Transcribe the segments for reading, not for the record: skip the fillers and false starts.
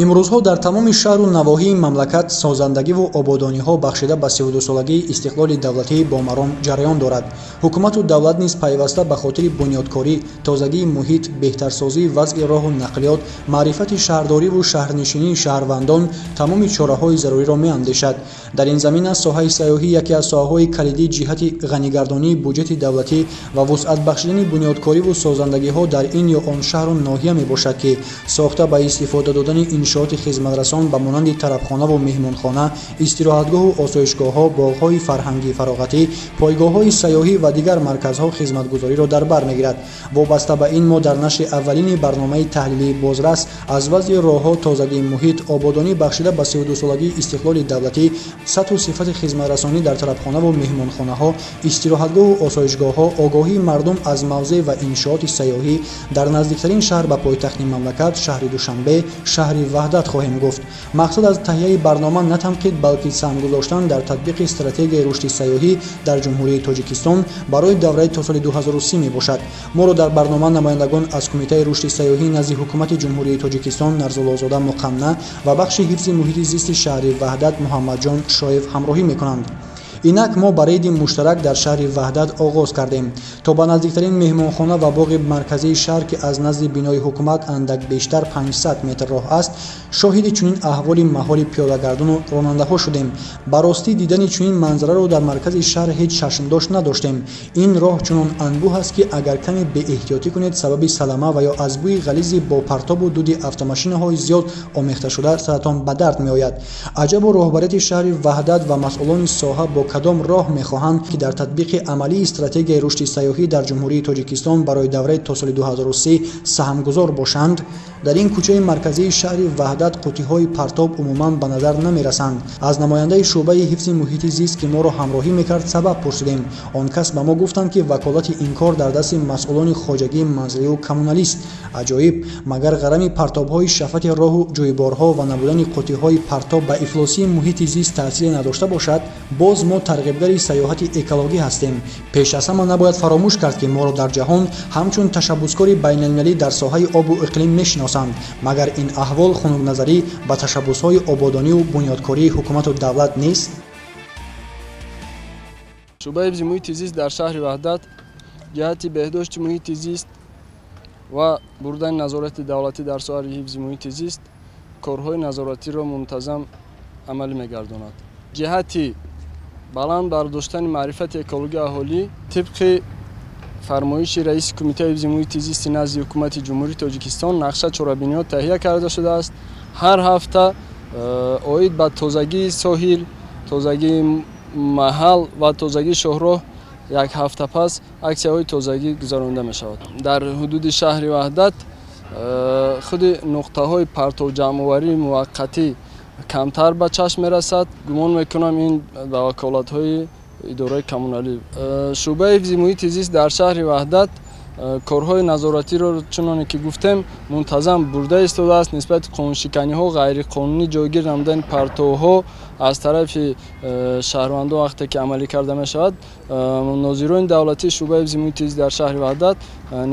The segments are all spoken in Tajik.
имрӯзҳо дар тамоми шаҳру навоҳии мамлакат созандагиву ободониҳо бахшида ба 32-солагии истиқлоли давлатӣ бо маром ҷараён дорад. ҳукумату давлат низ пайваста ба хотири бунёдкорӣ, тозагии муҳит, беҳтарсозии вазъи роҳу нақлиёт, маърифати шаҳрдориву шаҳрнишинии шаҳрвандон тамоми чораҳои заруриро меандешад. дар ин замина соҳаи сайёҳӣ яке аз соҳаҳои калидии ҷиҳати ғанигардонии буҷети давлатӣ ва вусъат бахшидани бунёдкориву созандагиҳо дар ин ё он шаҳру ноҳия мебошад, ки сохта ба истифода додани иншооти хизматрасон ба монанди тарабхонаву меҳмонхона, истироҳатгоҳу осоишгоҳҳо, боғҳои фарҳангӣ фароғатӣ, пойгоҳҳои сайёҳӣ ва дигар марказҳо хизматгузориро дар бар мегирад. вобаста ба ин мо дар нашри аввалини барномаи таҳлилии бозрас аз вазъи роҳҳо, тозагии муҳит, ободонӣ бахшида ба 32-солагии истиқлоли давлатӣ, сатҳу сифати хизматрасонӣ дар тарабхонаву меҳмонхонаҳо, истироҳатгоҳу осоишгоҳҳо, огоҳии мардум аз мавзеъ ва иншооти сайёҳӣ дар наздиктарин шаҳр ба пойтахти мамлакат, шаҳри Душанбе, шаҳри ваҳдат хоҳем гуфт. мақсад аз таҳияи барнома на танқид, балки сам гузоштан дар татбиқи стратегияи рушди сайёҳӣ дар ҷумҳурии Тоҷикистон барои давраи то соли 2030 мебошад. моро дар барнома намояндагон аз Кумитаи рушди сайёҳӣ назди ҳукумати ҷумҳурии Тоҷикистон Нарзуллозода Муқамна ва бахши ҳифзи муҳити зисти шаҳри ваҳдат Муҳаммадҷон Шоев ҳамроҳӣ мекунанд. инак мо ба рейди муштарак дар шаҳри ваҳдат оғоз кардем. то ба наздиктарин меҳмонхона ва боғи марказии шаҳр, ки аз назди бинои ҳукумат андак бештар 500 метр роҳ аст, шоҳиди чунин аҳволи маҳоли пиёдагардону ронандаҳо шудем. ба ростӣ дидани чунин манзараро дар маркази шаҳр ҳеҷ чашмдош надоштем. ин роҳ чунон анбӯҳ аст, ки агар каме беэҳтиётӣ кунед, сабаби салама ва ё аз бӯи ғализи бо партобу дуди автомошинаҳои зиёд омехташуда саратон ба дард меояд. аҷабу роҳбарияти шаҳри ваҳдат ва масъулони соҳа бо кадом роҳ мехоҳанд, ки дар татбиқи амалии стратегияи рушди сайёҳӣ дар ҷумҳурии Тоҷикистон барои давраи то соли 2030 саҳмгузор бошанд? дар ин кӯчаи марказии шаҳри ваҳдат қуттиҳои партоб умуман ба назар намерасанд. аз намояндаи шуъбаи ҳифзи муҳити зист, ки моро ҳамроҳӣ мекард, сабаб пурсидем. он кас ба мо гуфтанд, ки ваколати ин кор дар дасти масъулони хоҷагии манзилию коммуналист. аҷоиб, магар ғарами партобҳои шафати роҳу ҷӯйборҳо ва набудани қуттиҳои партоб ба ифлосии муҳити зист таъсире надошта бошад? боз мо тарғибгари сайёҳати экологӣ ҳастем. пеш аз ҳама набояд фаромӯш кард, ки моро дар ҷаҳон ҳамчун ташаббускори байналмилалӣ дар соҳаи обу иқлим мешиносанд. магар ин аҳвол хунукназарӣ ба ташаббусҳои ободонию бунёдкории ҳукумату давлат нест? шӯъбаи ҳифзи муҳити зист дар шаҳри ваҳдат ҷиҳати беҳдошти муҳити зист ва бурдани назорати давлатӣ дар соҳаи ҳифзи муҳити зист корҳои назоратиро мунтазам амалӣ мегардонад. ҷиҳати баланд бардоштани маърифати экологии аҳолӣ тибқи фармоиши раиси Кумитаи ҳифзи муҳити зисти назди ҳукумати ҷумҳурии Тоҷикистон нақша чорабиниҳо таҳия карда шудааст. ҳар ҳафта оид ба тозагии соҳил, тозагии маҳал ва тозагии шоҳроҳ як ҳафта пас аксияҳои тозагӣ гузаронида мешавад. дар ҳудуди шаҳри ваҳдат худи нуқтаҳои партовҷамъоварии муваққатӣ камтар ба чашм мерасад. гумон мекунам ин ба ваколатҳои идораи коммуналӣ. шӯъбаи ҳифзи муҳити зист дар шаҳри ваҳдат корҳои назоратиро чуноне ки гуфтем мунтазам бурда истодааст. нисбати қонуншиканиҳо, ғайриқонунӣ ҷойгир намудани партовҳо аз тарафи шаҳрвандон вақте ки амалӣ карда мешавад, нозирони давлатии шӯъбаи ҳифзи муҳити зист дар шаҳри ваҳдат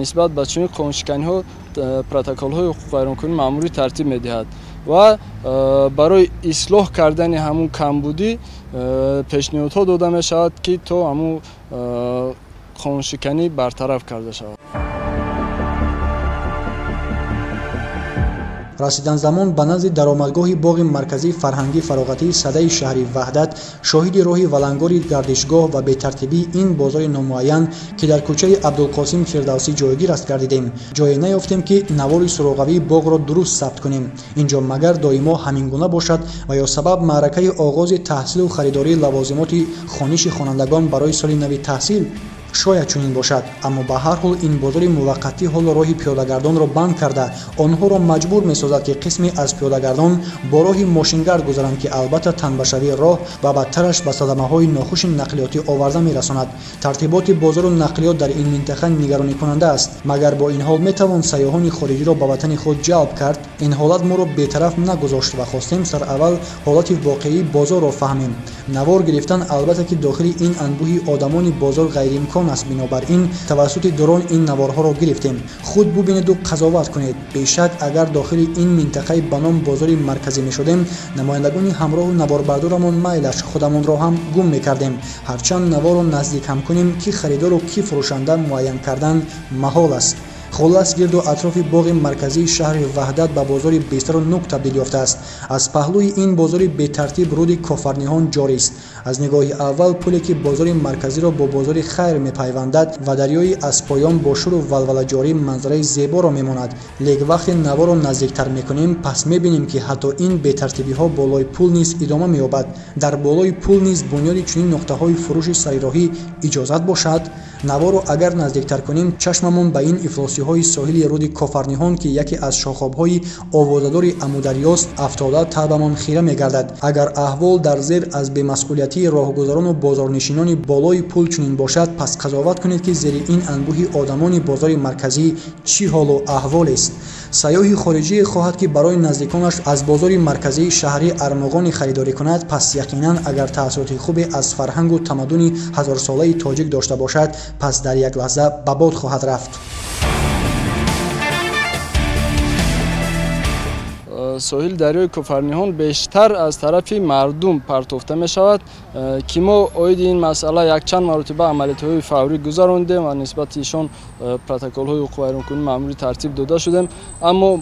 нисбат ба чунин қонуншиканиҳо протоколҳои ҳуқуқвайронкунии маъмурӣ тартиб медиҳад ва барои ислоҳ кардани ҳамун камбудӣ пешниҳодҳо дода мешавад, ки то ҳамун қонуншиканӣ бартараф карда шавад. расидан замон ба назди даромадгоҳи боғи марказии фарҳангӣ фароғатии садаи шаҳри ваҳдат шоҳиди роҳи валангори гардишгоҳ ва бетартибии ин бозори номуайян, ки дар кӯчаи Абдулқосим Фирдавсӣ ҷойгир аст, гардидем. ҷое наёфтем, ки навори суроғавии боғро дуруст сабт кунем. инҷо магар доимо ҳамин гуна бошад ва ё сабаб маъракаи оғози таҳсилу харидории лавозимоти хониши хонандагон барои соли нави таҳсил? шояд чунин бошад, аммо ба ҳар ҳол ин бозори муваққатӣ ҳоло роҳи пиёдагардонро банд карда онҳоро маҷбур месозад, ки қисме аз пиёдагардон бо роҳи мошингард гузаранд, ки албатта танбашавии роҳ ва бадтараш ба садамаҳои нохуши нақлиётӣ оварда мерасонад. тартиботи бозору нақлиёт дар ин минтақа нигароникунанда аст. магар бо ин ҳол метавон сайёҳони хориҷиро ба ватани худ ҷалб кард? ин ҳолат моро бетараф нагузошт ва хостем сараввал ҳолати воқеии бозорро фаҳмем. навор гирифтан албатта ки дохили ин анбӯҳи одамони бозор ғайриимкон درون است. بنابر این توسط درون این نوارها را گرفتیم. خود ببینید و قضاوت کنید. بیشک اگر داخل این منطقه به نام بازار مرکزی میشدیم، نمایندگان همراه نواربردارمون میلش خودمون را هم گم میکردیم. هرچند نوار را نزدیک هم کنیم که خریدار و کی فروشنده معین کردن محال است. خلاص گرد و اطراف باغ مرکزی شهر وحدت به بازار بستر و نوک تبدیل یافته است. از پهلوی این بازار به ترتیب رود کافرنیهان جاری است. از نگاه اول پلی که بازار مرکزی را با بازار خیر میپیوندد و دریای از پایان با شور و ولوله جاری منظره زیبا را میماند. لیک وقتی نوار را نزدیکتر میکنیم پس میبینیم که حتی این بی‌ترتیبی ها بالای پل نیز ادامه مییابد. در بالای پل نیز بنیاد چنین نقطه های فروش سریراهی اجازت باشد. نوار را اگر نزدیکتر کنیم چشممون به این افلاسی های ساحل رود کافرنیهان که یکی از شاخاب‌های آوازدار امودریاست افتاده طبعاً خیره می‌گردد. اگر احوال در زیر از بی‌مسئولیتی راهگذران و بازارنشینان بالای پل چنین باشد پس قضاوت کنید که زیر این انبوه آدمان بازار مرکزی چی حال و احوال است. سیاح خارجی خواهد که برای نزدیکانش از بازار مرکزی شهری ارمغان خریداری کند پس یقیناً اگر تأثیرات خوب از فرهنگ و تمدن هزار ساله تاجیک داشته باشد پس در یک لحظه به باد خواهد رفت. ساحل دریای کافرنیهان بیشتر از طرف مردم پرتافته می شود که ما اوید این مسئله یک چند مرتبه عملیات‌های فوری گذراندیم و نسبت ایشان پروتکل‌های حقوق ویرانکنی مأموری ترتیب داده شدیم. اما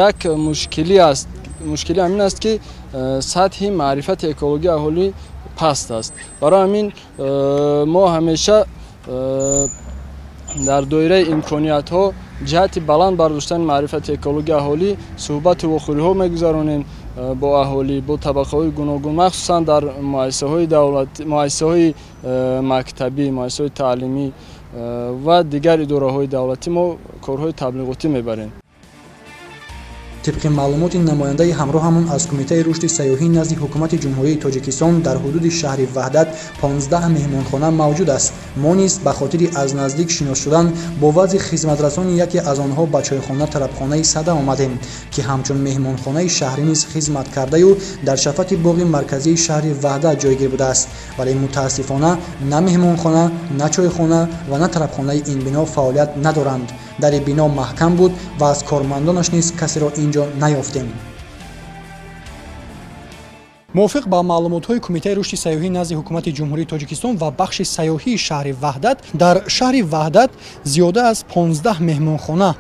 یک مشکلی است. مشکلی همین است که سطح معرفت اکولوژی اهالی پست است. برای همین ما همیشه در دایره امکانیت ها جهت بلند برداشتن معرفت اکولوژی اهالی صحبت و خوری ها میگذارونیم با اهالی، با طبقه های گوناگون، مخصوصا در مؤسسه های دولتی، مؤسسه های مکتبی، مؤسسه های تعلیمی و دیگر اداره های دولتی ما کارهای تبلیغاتی میبریم. طبق معلومات نماینده همراهمون از کمیته رشد سیاحی نزد حکومت جمهوری تاجیکستان در حدود شهر وحدت 15 مهمانخانه موجود است. ما نیز به خاطر از نزدیک شناس شدن با وضع خدمترسان یکی از آنها به چایخانه طربخانه صدا آمدیم که همچون مهمانخانه شهری نیز خدمت کرده و در شفت باغ مرکزی شهر وحدت جایگیر بوده است. ولی متاسفانه نه مهمانخانه، نه چایخانه و نه طربخانه این بنا فعالیت ندارند. در بنا محکم بود و از کارمندانش نیز کسی را اینجا نیافتیم. موافق با معلومات‌های کمیته رشد سیاحی نزد حکومت جمهوری تاجیکستان و بخش سیاحی شهر وحدت، در شهر وحدت زیاده از 15 مهمانخانه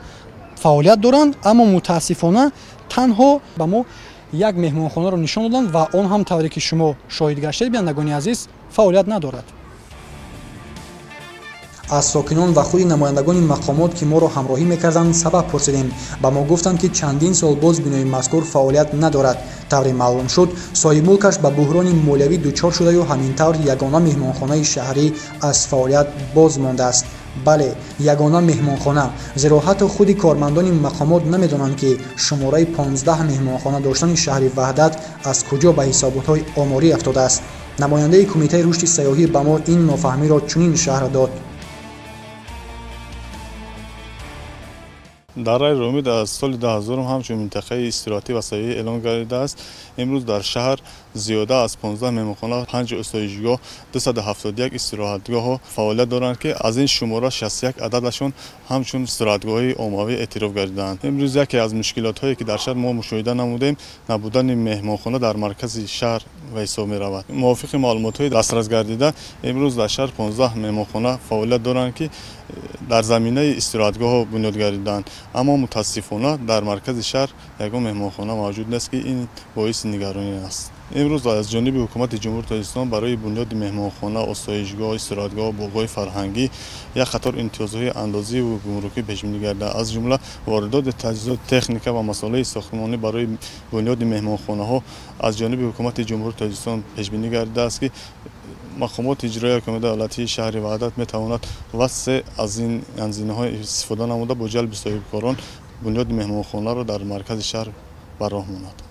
فعالیت دارند، اما متاسفانه تنها به ما یک مهمانخانه را نشان دادند و آن هم طوری که شما شاهد گشتید بینندگان عزیز فعالیت ندارد. از ساکنان و خود نمایندگان مقامات که ما را همراهی میکردند سبب پرسیدیم. به ما گفتند که چندین سال باز بنای مذکور فعالیت ندارد. طوری معلوم شد صاحب ملکش به بحران مالیوی دچار شده و همین طور یگانه مهمانخانه شهری از فعالیت باز مانده است. بله، یگانه مهمانخانه، زیرا حتی خود کارمندان مقامات نمیدانند که شماره 15 مهمانخانه داشتن شهر وحدت از کجا به حسابات آماری افتاده است. نماینده کمیته رشد سیاحی به ما این نافهمی را چنین شرح داد. دره رومید از سال 2000 همچون منطقه استراحتی و سیاحی اعلام گردیده است. امروز در شهر زیاده از 15 مهمانخانه، 5 آسایشگاه، 271 استراحتگاه فعالیت دارند که از این شماره 61 عددشون همچون استراحتگاه‌های عمومی اعتراف گردیدند. امروز یکی از مشکلات‌هایی که در شهر ما مشاهده نمودیم نبودن مهمانخانه در مرکز شهر و حساب می‌رود. موافق معلومات‌های دسترس گردیده امروز در شهر 15 مهمانخانه فعالیت دارند که در زمینه استراحتگاه بنیاد گردیدند، اما متاسفانه در مرکز شهر یگان مهمانخانه موجود نیست که این باعث نگرانی است. امروز از جانب حکومت جمهوری تاجیکستان برای بنیاد مهمانخانه، آسایشگاه، استراحتگاه، باغ‌های فرهنگی یک قطار امتیازهای اندازی و گمرکی پیش بینی گردیده. از جمله واردات تجهیزات تکنیکی و مسائل ساختمانی برای بنیاد مهمانخانه‌ها از جانب حکومت جمهوری تاجیکستان پیش بینی گردیده است که مقامات اجرایی کمیته دولتی شهر وحدت میتواند وسع از این انزینه‌های استفاده نموده با جلب صاحبکاران بنیاد مهمانخانه را در مرکز شهر بر راه ماند.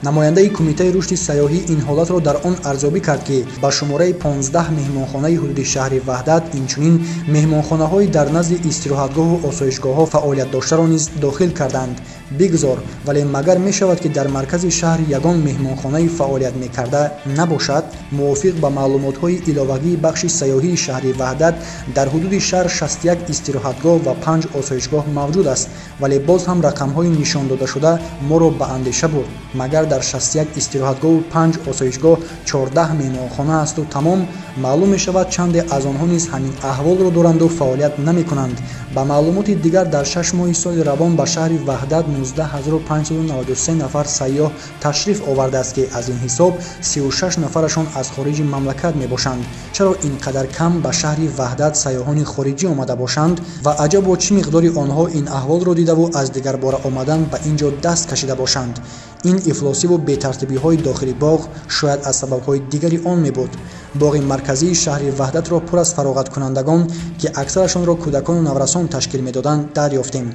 намояндаи кумитаи рушди сайёҳӣ ин ҳолатро дар он арзёбӣ кард ки ба шумораи 15 меҳмонхонаи ҳудуди шаҳри ваҳдат инчунин меҳмонхонаҳои дар назди истироҳатгоҳу осоишгоҳҳо фаъолият доштаро низ дохил карданд. бигзор, вале магар мешавад ки дар маркази шаҳр ягон меҳмонхонаи фаъолият мекарда набошад? мувофиқ ба маълумотҳои иловагии бахши сайёҳии шаҳри ваҳдат дар ҳудуди шаҳр 61 истироҳатгоҳ ва 5 осоишгоҳ мавҷуд аст, вале боз ҳам рақамҳои нишондодашуда моро ба андеша бурд. магар дар 61 истироҳатгоҳу 5 осоишгоҳ 14 меҳмонхона асту тамом, маълум мешавад чанде аз онҳо низ ҳамин аҳволро доранду фаъолият намекунанд. ба маълумоти дигар дар 6 моҳи соли равон ба шаҳри ваҳдат 19593 нафар сайёҳ ташриф овардааст ки аз ин ҳисоб 36 нафарашон аз хориҷи мамлакат мебошанд. чаро ин қадар кам ба шаҳри ваҳдат сайёҳони хориҷӣ омада бошанд ва аҷабо чӣ миқдори онҳо ин аҳволро дидаву аз дигарбора омадан ба ин ҷо даст кашида бошанд? ин ифлосиву бетартибиҳои дохили боғ шояд аз сабабҳои дигари он мебуд. боғи марказии шаҳри ваҳдатро пур аз фароғаткунандагон ки аксарашонро кӯдакону наврасон ташкил медоданд дарёфтем.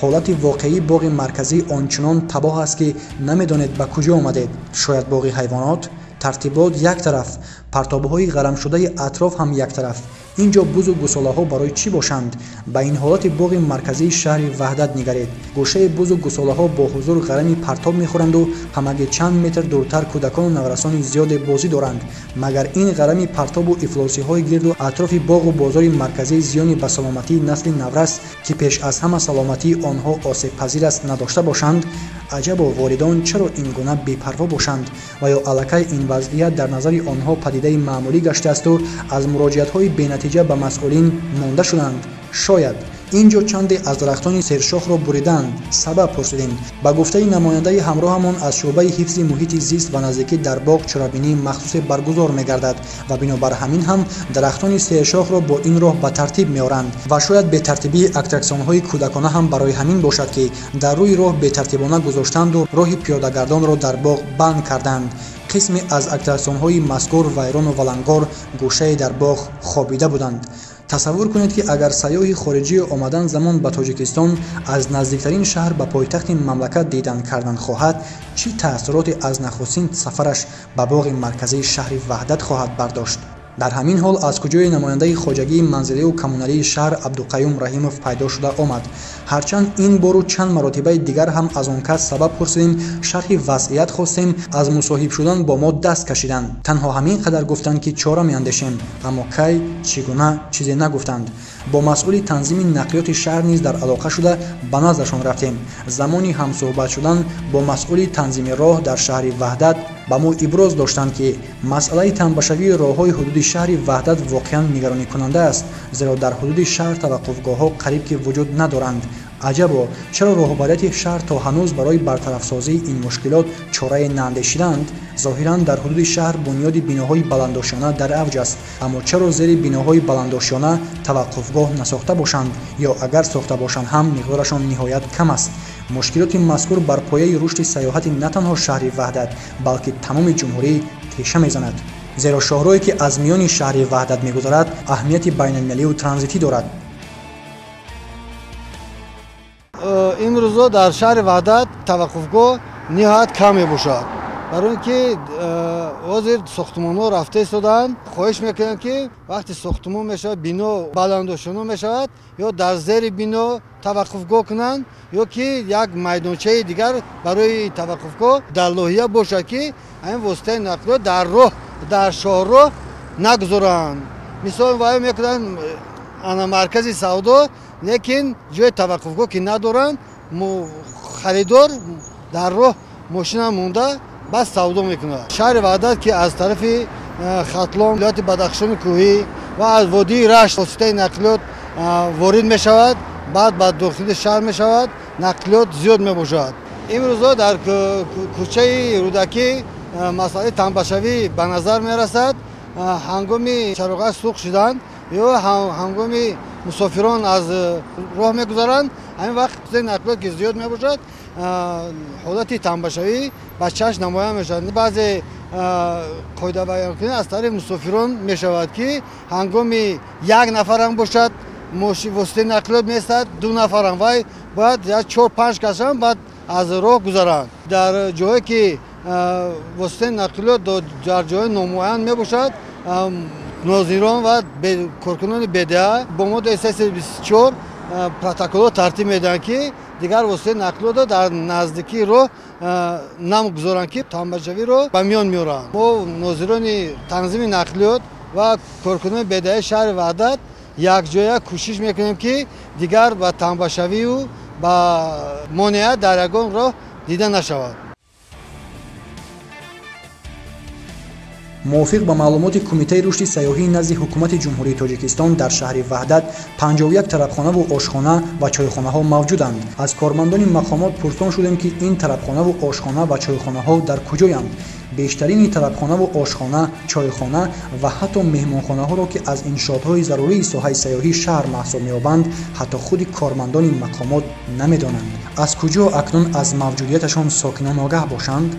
ҳолати воқеии боғи марказӣ ончунон табоҳ аст ки намедонед ба куҷо омадед. шояд боғи ҳайвонот? тартибот як тараф, партобҳои ғарамшудаи атроф ҳам як тараф. ин ҷо бузу гусолаҳо барои чӣ бошанд? ба ин ҳолати боғи марказии шаҳри ваҳдат нигаред. гӯшаи бузу гусолаҳо бо ҳузур ғарами партоб мехӯранду ҳамаги чанд метр дуртар кӯдакону наврасони зиёде бозӣ доранд. магар ин ғарами партобу ифлосиҳои гирду атрофи боғу бозори марказӣ зиёни ба саломатии насли наврас ки пеш аз ҳама саломатии онҳо осебпазир аст надошта бошанд? аҷабо волидон чаро ин гуна бепарво бошанд ва ё аллакай ин вазъият дар назари онҳо падидаи маъмулӣ гаштаасту аз муроҷиатҳои бенатиҷа ба масъулин монда шуданд? шояд ин ҷо чанде аз дарахтони сершохро буриданд. сабаб пурсидем. ба гуфтаи намояндаи ҳамроҳамон аз шуъбаи ҳифзи муҳити зист ва наздикӣ дар боғ чорабинии махсусе баргузор мегардад ва бинобар ҳамин ҳам дарахтони сершохро бо ин роҳ ба тартиб меоранд ва шояд бетартибии аттраксионҳои кӯдакона ҳам барои ҳамин бошад ки дар рӯи роҳ бетартибона гузоштанду роҳи пиёдагардонро дар боғ банд карданд. қисме аз аттраксионҳои мазкур вайрону валангор гӯшае дар боғ хобида буданд. тасаввур кунед ки агар сайёҳи хориҷӣ омадан замон ба тоҷикистон аз наздиктарин шаҳр ба пойтахти мамлакат дидан кардан хоҳад, чӣ таъссуроте аз нахустин сафараш ба боғи марказии шаҳри ваҳдат хоҳад бардошт? дар ҳамин ҳол аз куҷои намояндаи хоҷагии манзилию коммуналии шаҳр абдуқаюм раҳимов пайдо шуда омад. ҳарчанд ин бору чанд маротибаи дигар ҳам аз он кас сабаб пурсидем, шарҳи вазъият хостем, аз мусоҳиб шудан бо мо даст кашиданд. танҳо ҳамин қадар гуфтанд ки чора меандешем, аммо кай, чӣ гуна чизе нагуфтанд. бо масъули танзими нақлиёти шаҳр низ дар алоқа шуда ба наздашон рафтем. замони ҳамсӯҳбат шудан бо масъули танзими роҳ дар шаҳри ваҳдат ба мо иброз доштанд ки масъалаи танбашавии роҳҳои ҳудуди шаҳри ваҳдат воқеан нигароникунанда аст, зеро дар ҳудуди шаҳр таваққуфгоҳҳо қариб ки вуҷуд надоранд. аҷабо, чаро роҳбарияти шаҳр то ҳанӯз барои бартарафсозии ин мушкилот чорае наандешиданд? зоҳиран дар ҳудуди шаҳр бунёди биноҳои баландошона дар авҷ аст, аммо чаро зери биноҳои баландошона таваққуфгоҳ насохта бошанд ё агар сохта бошанд ҳам миқдорашон ниҳоят кам аст? мушкилоти мазкур бар пояи рушди сайёҳати на танҳо шаҳри ваҳдат, балки тамоми ҷумҳурӣ теша мезанад. зеро шоҳроҳе ки аз миёни шаҳри ваҳдат мегузарад аҳамияти байналмилалию транзитӣ дорад. имрӯзо дар шаҳри ваҳдат таваққуфгоҳ ниҳоят кам мебошад, барои ин ки ҳозир сохтмонҳо рафта истоданд. хоҳиш мекунанд ки вақти сохтмон мешавад, бино баландошона мешавад, ё дар зери бино таваққуфгоҳ кунанд, ё ки як майдончаи дигар барои таваққуфгоҳ дар лоҳия бошад ки ин воситаи нақлиёт дар роҳ дар шоҳроҳ нагузоранд. мисол вай мекунанд ана маркази савдо, лекин ҷои таваққуфгоҳ ки надоранд, харидор дар роҳ мошина монда бас савдо мекунад. шаҳри ваҳдат ки аз тарафи хатлон, вилояти бадахшони кӯҳӣ ва аз водии рашт воситаи нақлиёт ворид мешавад, баъд ба дохили шаҳр мешавад, нақлиёт зиёд мебошад. имрӯзо дар кӯчаи рӯдакӣ масъалаи танбашавӣ ба назар мерасад. ҳангоми чароғаш сух шудан ё ҳангоми мусофирон аз роҳ мегузаранд, ҳамин вақт нақлиёт ки зиёд мебошад, ҳолати танбашавӣ ба чашм намоян мешавад. баъзе қоидабаёнкунӣ аз тарафи мусофирон мешавад ки ҳангоми як нафарам бошад, воситаи нақлиёт меистад, ду нафарам, вай бояд 4-5 кашам баъд аз роҳ гузаранд. дар ҷое ки واسطه نقلیات در جای نامعین میباشد. ناظران و کارکنان بدهه با ماده 324 پروتکل ترتیب میدن که دیگر واسطه نقلیات در نزدیکی رو نمیگذارن که تنبشوی رو به میان میارن. ما ناظران تنظیم نقلیات و کارکنان بدهه شهر وحدت یک جای کوشش میکنیم که دیگر با تنبشوی و با مانعیت در یگان راه دیده نشود. موافق با معلومات کمیته رشد سیاحی نزد حکومت جمهوری تاجیکستان در شهر وحدت 51 طربخانه و آشخانه و چایخانه ها موجودند. از کارمندان مقامات پرسان شدیم که این طربخانه و آشخانه و چایخانه ها در کجایند. بیشترین طربخانه و آشخانه، چایخانه و حتی مهمانخانه ها را که از انشاءات ضروری ساحه سیاحی شهر محسوب می‌یابند حتی خود کارمندان مقامات نمی‌دانند. از کجا اکنون از موجودیتشان ساکنان آگاه باشند؟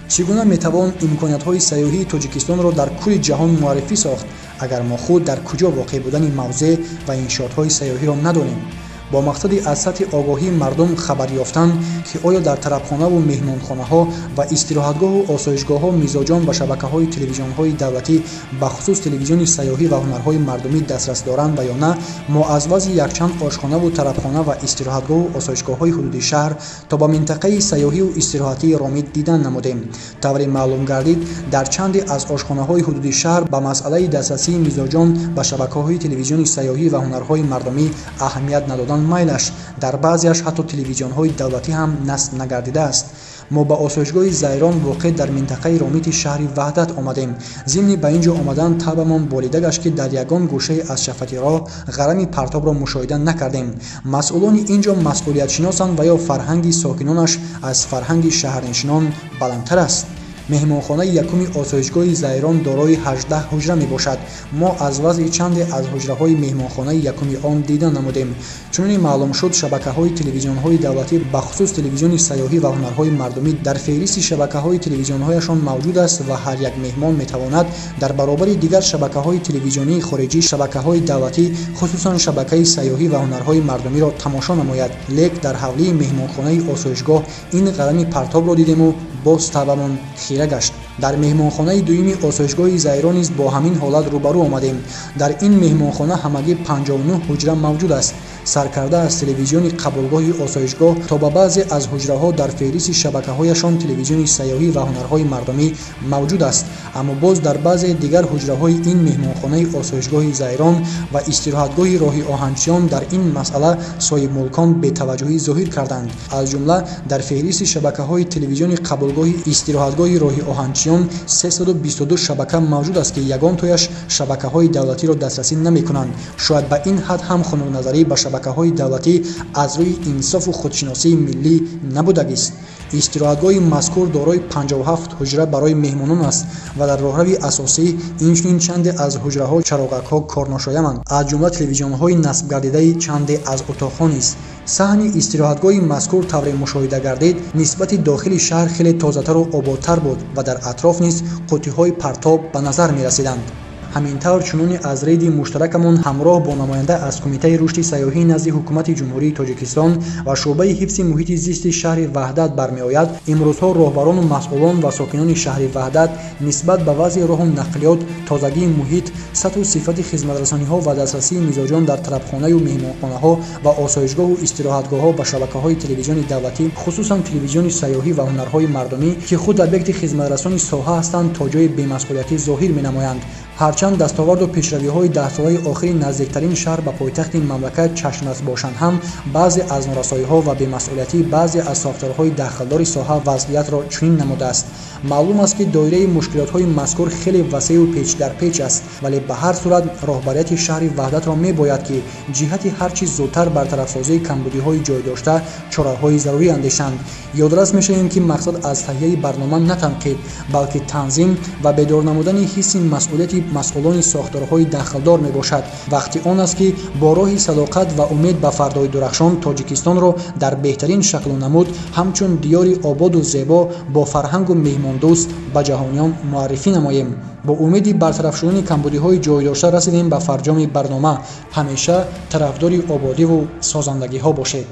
چگونه میتوان امکانیت‌های سیاحی تاجیکستان را در کل جهان معرفی ساخت اگر ما خود در کجا واقع بودن موضع و انشاءات‌های سیاحی را ندانیم؟ با مقصد از سطح آگاهی مردم خبر یافتن که آیا در طربخانه و مهمانخانه‌ها و استراحتگاه و آسایشگاه‌ها میزاجان و شبکه‌های تلویزیون‌های دولتی به خصوص تلویزیون سیاحی و هنرهای مردمی دسترس دارند و یا نه، ما از وضع یکچند آشخانه و طربخانه و استراحتگاه و آسایشگاه‌های حدودی شهر تا به منطقه سیاحی و استراحتی رامید دیدن نمودیم. طوری معلوم گردید در چند از آشخانه‌های حدودی شهر به مسئله دسترسی میزاجان به شبکه‌های تلویزیون سیاحی و هنرهای مردمی اهمیت ندادن مایلش، در بعضیش حتی تلویزیون‌های دولتی هم نصب نگردیده است. ما به آسایشگاه زایران واقع در منطقه رامیت شهر وحدت آمدیم. ضمن به اینجا آمدن طبعمان بالیده گشت که در یگان گوشه از شفتی راه غرم پرتاب را مشاهده نکردیم. مسئولان اینجا مسئولیت شناسند و یا فرهنگ ساکنانش از فرهنگ شهرنشینان بلندتر است. مهمانخانه یکم آسایشگاه زایران دارای 18 حجره می باشد. ما از وضع چند از حجره های مهمانخانه یکم آن دیدن نمودیم. چون معلوم شد شبکه های تلویزیون های دولتی به خصوص تلویزیون سیاحی و هنرهای مردمی در فهرست شبکه های تلویزیون هایشان موجود است و هر یک مهمان می تواند در برابر دیگر شبکه های تلویزیونی خارجی شبکه های دولتی خصوصا شبکه سیاحی و هنرهای مردمی را تماشا نماید. لیک در حولی مهمانخانه آسایشگاه این غرم پرتاب را دیدیم و باز طبعاً خیره گشت. در مهمانخانه دومی آسایشگاه زایران نیز با همین حالت روبرو آمدیم. در این مهمانخانه همگی 59 حجره موجود است. سرکرده از تلویزیون قبولگاه آسایشگاه تا به بعضی از حجره ها در فهرست شبکه هایشان تلویزیون سیاحی و هنرهای مردمی موجود است، اما باز در بعضی دیگر حجره های این مهمانخانه آسایشگاه زایران و استراحتگاه راه آهنچیان در این مسئله صاحب ملکان بی‌توجهی ظاهر کردند. از جمله در فهرست شبکه های تلویزیون قبولگاه استراحتگاه راه آهنچیان 322 شبکه موجود است که یگان تایش شبکه های دولتی را دسترسی نمی کنند. شاید به این حد هم خنک نظری به شبکه‌های دولتی از روی انصاف و خودشناسی ملی نبودگی است. استراحتگاه مذکور دارای 57 حجره برای مهمانان است و در راهروی اساسی اینچنین چند از حجره‌ها چراغک‌ها کارناشایند. از جمله تلویزیون‌های نصب گردیده چند از اتاق‌ها نیست. صحن استراحتگاه مذکور طور مشاهده گردید نسبت داخل شهر خیلی تازه‌تر و آبادتر بود و در اطراف نیز قوطی‌های پرتاب به نظر می‌رسیدند. همینطور چنین از رید مشترکمان همراه با نماینده از کمیته رشد سیاحی نزد حکومت جمهوری تاجیکستان و شعبه حفظ محیط زیست شهر وحدت برمیآید. امروزها راهبران و مسئولان و ساکنان شهر وحدت نسبت به وضع راه و نقلیات، تازگی محیط، سطح و صفت خدمت‌رسانی‌ها و دسترسی میزاجان در طربخانه و مهمانخانه‌ها و آسایشگاه و استراحتگاه‌ها و شبکه‌های تلویزیون دولتی خصوصا تلویزیون سیاحی و هنرهای مردمی که خود ابیکت خدمت‌رسانی ساحه هستند تا جای بی‌مسئولیتی ظاهر می‌نمایند. هرچند دستاورد و پیشروی‌های 10 ساله آخر نزدیکترین شهر به پایتخت مملکت چشم‌انداز باشند هم بعضی از نارسایی‌ها و بی‌مسئولیتی بعضی از ساختارهای داخلدار ساحه وضعیت را چنین نموده است. معلوم است که دایره مشکلات‌های مذکور خیلی وسیع و پیچ در پیچ است، ولی به هر صورت راهبریت شهر وحدت را می‌باید که جهت هر چیز زودتر برطرف سازی کمبودی‌های جای داشته چاره‌های ضروری اندیشند. یادرس می‌شویم که مقصد از تهیه برنامه نه تنقید بلکه تنظیم و بیدار نمودن حس مسئولیت مسئولان ساختارهای داخلدار میباشد. وقتی آن است که با راه صداقت و امید به فردای درخشان تاجیکستان را در بهترین شکل و نمود همچون دیاری آباد و زیبا با فرهنگ و مهمان دوست به جهانیان معرفی نماییم. با امید برطرف شدن کمبودی‌های جای داشته رسیدیم به فرجام برنامه. همیشه طرفدار آبادی و سازندگی‌ها باشید.